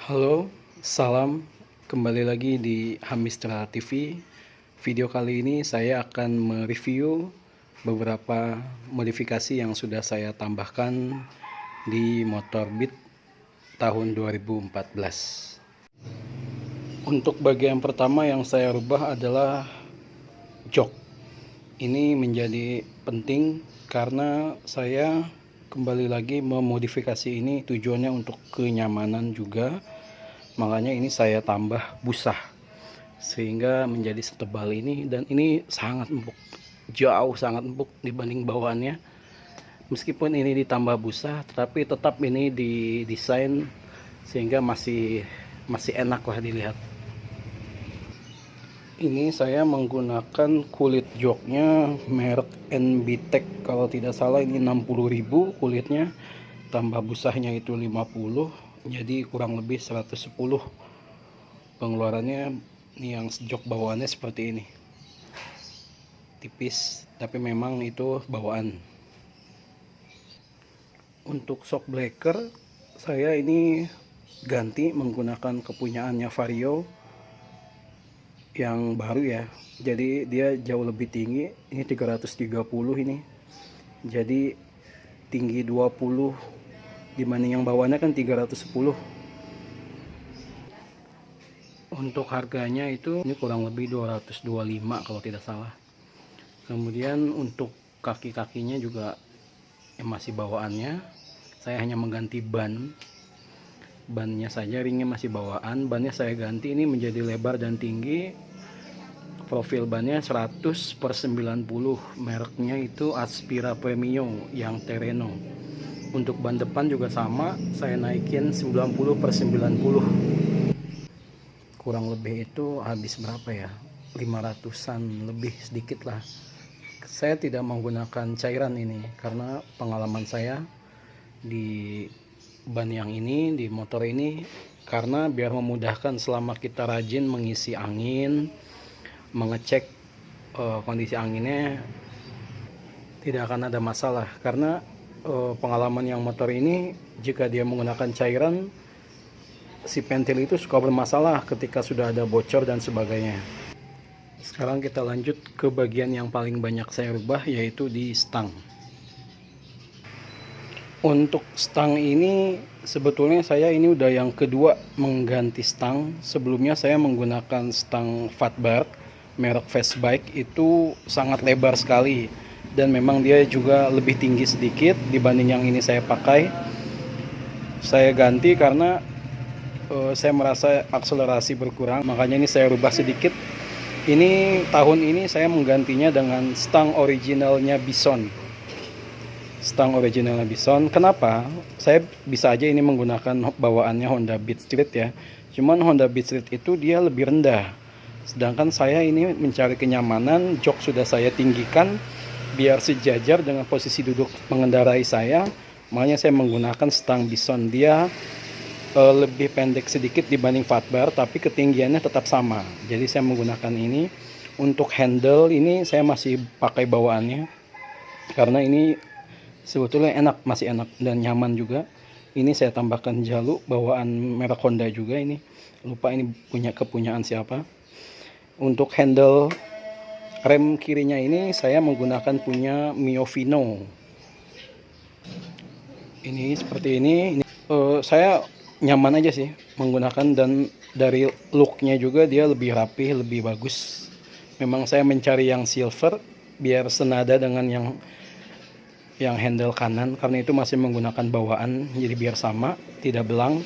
Halo, salam. Kembali lagi di Hamistra TV. Video kali ini saya akan mereview beberapa modifikasi yang sudah saya tambahkan di motor Beat tahun 2014. Untuk bagian pertama yang saya rubah adalah jok. Ini menjadi penting karena saya kembali lagi memodifikasi ini tujuannya untuk kenyamanan juga. Makanya ini saya tambah busa sehingga menjadi setebal ini, dan ini sangat empuk, jauh sangat empuk dibanding bawaannya. Meskipun ini ditambah busa, tetapi tetap ini didesain sehingga masih enak lah dilihat. Ini saya menggunakan kulit joknya merek NBTech, kalau tidak salah ini 60.000 kulitnya, tambah busanya itu 50, jadi kurang lebih 110 pengeluarannya. Ini yang jok bawaannya seperti ini, tipis tapi memang itu bawaan. Untuk shock breaker saya ini ganti menggunakan kepunyaannya Vario yang baru ya, jadi dia jauh lebih tinggi. Ini 330 ini, jadi tinggi 20 dibanding yang bawahnya kan 310. Untuk harganya itu ini kurang lebih 225 kalau tidak salah. Kemudian untuk kaki-kakinya juga masih bawaannya, saya hanya mengganti bannya saja, ringnya masih bawaan. Bannya saya ganti, ini menjadi lebar dan tinggi. Profil bannya 100/90, mereknya itu Aspira Premio yang Terreno. Untuk ban depan juga sama, saya naikin 90/90. Kurang lebih itu habis berapa ya, 500-an lebih sedikit lah. Saya tidak menggunakan cairan ini karena pengalaman saya di ban yang ini, di motor ini, karena biar memudahkan selama kita rajin mengisi angin, mengecek kondisi anginnya, tidak akan ada masalah. Karena pengalaman yang motor ini, jika dia menggunakan cairan, si pentil itu suka bermasalah ketika sudah ada bocor dan sebagainya. Sekarang kita lanjut ke bagian yang paling banyak saya rubah, yaitu di stang. Untuk stang ini sebetulnya saya ini udah yang kedua mengganti stang. Sebelumnya saya menggunakan stang Fatbar merek Fastbike, itu sangat lebar sekali dan memang dia juga lebih tinggi sedikit dibanding yang ini saya pakai. Saya ganti karena saya merasa akselerasi berkurang, makanya ini saya rubah sedikit. Ini tahun ini saya menggantinya dengan stang originalnya Bison. Stang originalnya Bison. Kenapa? Saya bisa aja ini menggunakan bawaannya Honda Beat Street ya. Cuman Honda Beat Street itu dia lebih rendah. Sedangkan saya ini mencari kenyamanan, jok sudah saya tinggikan biar sejajar dengan posisi duduk mengendarai saya. Makanya saya menggunakan stang Bison. Dia lebih pendek sedikit dibanding Fatbar, tapi ketinggiannya tetap sama. Jadi saya menggunakan ini. Untuk handle ini saya masih pakai bawaannya karena ini sebetulnya enak, masih enak dan nyaman juga. Ini saya tambahkan jalu bawaan merek Honda juga, ini lupa ini punya kepunyaan siapa. Untuk handle rem kirinya ini saya menggunakan punya Miovino. Ini seperti ini. Saya nyaman aja sih menggunakan, dan dari looknya juga dia lebih rapi, lebih bagus. Memang saya mencari yang silver biar senada dengan yang handle kanan, karena itu masih menggunakan bawaan, jadi biar sama, tidak belang.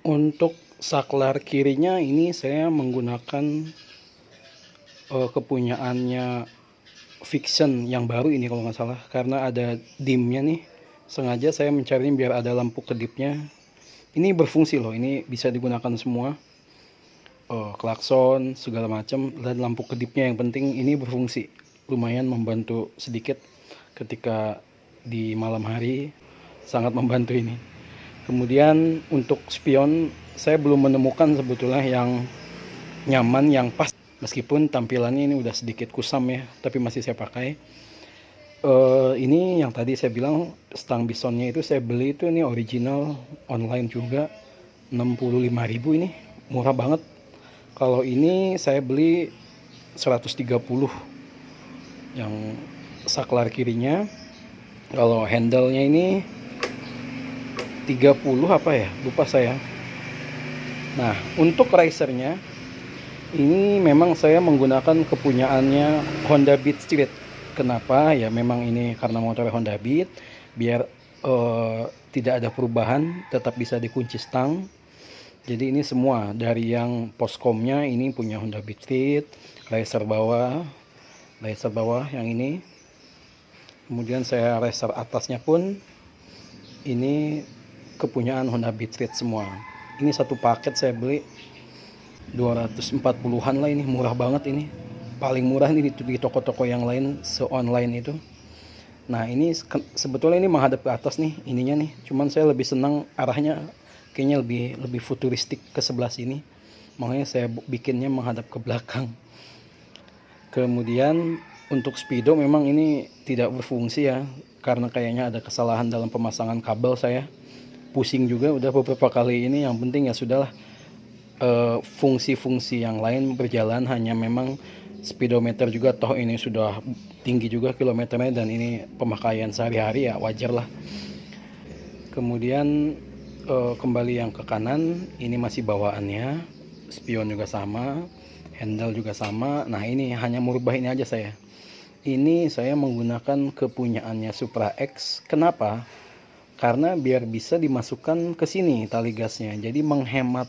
Untuk saklar kirinya ini saya menggunakan kepunyaannya Fiction yang baru ini kalau nggak salah, karena ada dimnya nih. Sengaja saya mencari biar ada lampu kedipnya. Ini berfungsi loh, ini bisa digunakan semua. Klakson segala macam, dan lampu kedipnya yang penting ini berfungsi. Lumayan membantu sedikit ketika di malam hari, sangat membantu ini. Kemudian untuk spion saya belum menemukan sebetulnya yang nyaman, yang pas. Meskipun tampilannya ini udah sedikit kusam ya, tapi masih saya pakai. Ini yang tadi saya bilang stang Bisonnya itu saya beli itu ini original online juga, 65.000 ini, murah banget. Kalau ini saya beli 130 yang saklar kirinya. Kalau handle-nya ini 30 apa ya, lupa saya. Nah, untuk risernya ini memang saya menggunakan kepunyaannya Honda Beat Street. Kenapa? Ya memang ini karena motor Honda Beat, biar tidak ada perubahan, tetap bisa dikunci stang. Jadi ini semua dari yang poskomnya ini punya Honda Beat Street, riser bawah yang ini. Kemudian saya riser atasnya pun ini kepunyaan Honda Beat Street semua. Ini satu paket saya beli 240-an lah, ini murah banget ini. Paling murah ini di toko-toko yang lain se-online itu. Nah, ini sebetulnya ini menghadap ke atas nih ininya nih. Cuman saya lebih senang arahnya kayaknya lebih futuristik ke sebelah sini. Makanya saya bikinnya menghadap ke belakang. Kemudian untuk speedo memang ini tidak berfungsi ya, karena kayaknya ada kesalahan dalam pemasangan kabel saya. Pusing juga udah beberapa kali ini. Yang penting ya sudahlah, fungsi-fungsi yang lain berjalan, hanya memang speedometer juga toh ini sudah tinggi juga kilometernya, dan ini pemakaian sehari-hari ya wajar lah. Kemudian kembali yang ke kanan, ini masih bawaannya, spion juga sama, handle juga sama. Nah, ini hanya merubah ini aja saya. Ini saya menggunakan kepunyaannya Supra X. Kenapa? Karena biar bisa dimasukkan ke sini tali gasnya, jadi menghemat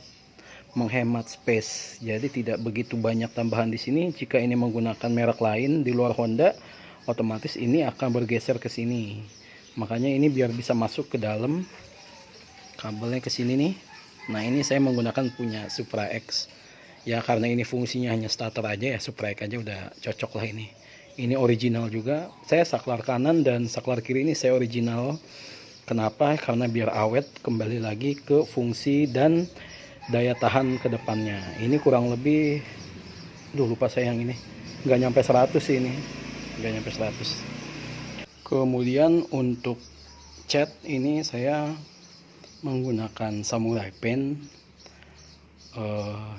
space. Jadi tidak begitu banyak tambahan di sini. Jika ini menggunakan merek lain di luar Honda, otomatis ini akan bergeser ke sini. Makanya ini biar bisa masuk ke dalam, kabelnya ke sini nih. Nah, ini saya menggunakan punya Supra X. Ya karena ini fungsinya hanya starter aja ya, Supra X aja udah cocok lah ini. Ini original juga. Saya saklar kanan dan saklar kiri ini saya original. Kenapa? Karena biar awet, kembali lagi ke fungsi dan daya tahan ke depannya. Ini kurang lebih, lupa saya yang ini, nggak nyampe 100 sih ini, nggak nyampe 100. Kemudian untuk cat ini saya menggunakan Samurai Pen,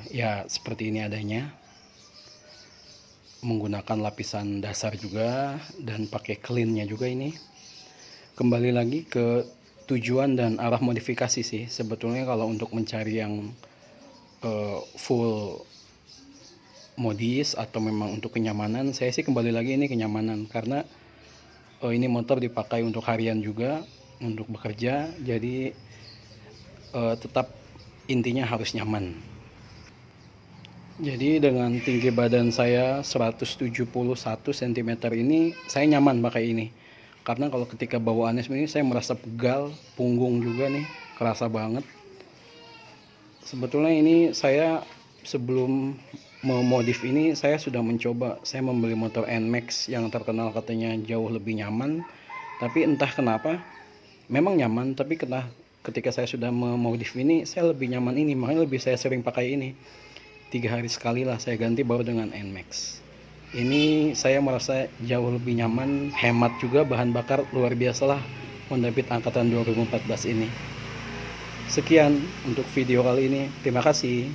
ya seperti ini adanya, menggunakan lapisan dasar juga dan pakai cleannya juga ini. Kembali lagi ke tujuan dan arah modifikasi sih sebetulnya. Kalau untuk mencari yang full modis atau memang untuk kenyamanan, saya sih kembali lagi ini kenyamanan, karena ini motor dipakai untuk harian juga, untuk bekerja, jadi tetap intinya harus nyaman. Jadi dengan tinggi badan saya 171 cm ini, saya nyaman pakai ini. Karena kalau ketika bawaannya sebenarnya saya merasa pegal, punggung juga nih kerasa banget. Sebetulnya ini saya sebelum memodif ini saya sudah mencoba. Saya membeli motor NMAX yang terkenal katanya jauh lebih nyaman, tapi entah kenapa memang nyaman, tapi ketika saya sudah memodif ini saya lebih nyaman ini. Makanya lebih saya sering pakai ini. 3 hari sekali lah saya ganti baru dengan NMAX. Ini saya merasa jauh lebih nyaman, hemat juga, bahan bakar luar biasa lah Honda Beat angkatan 2014 ini. Sekian untuk video kali ini, terima kasih.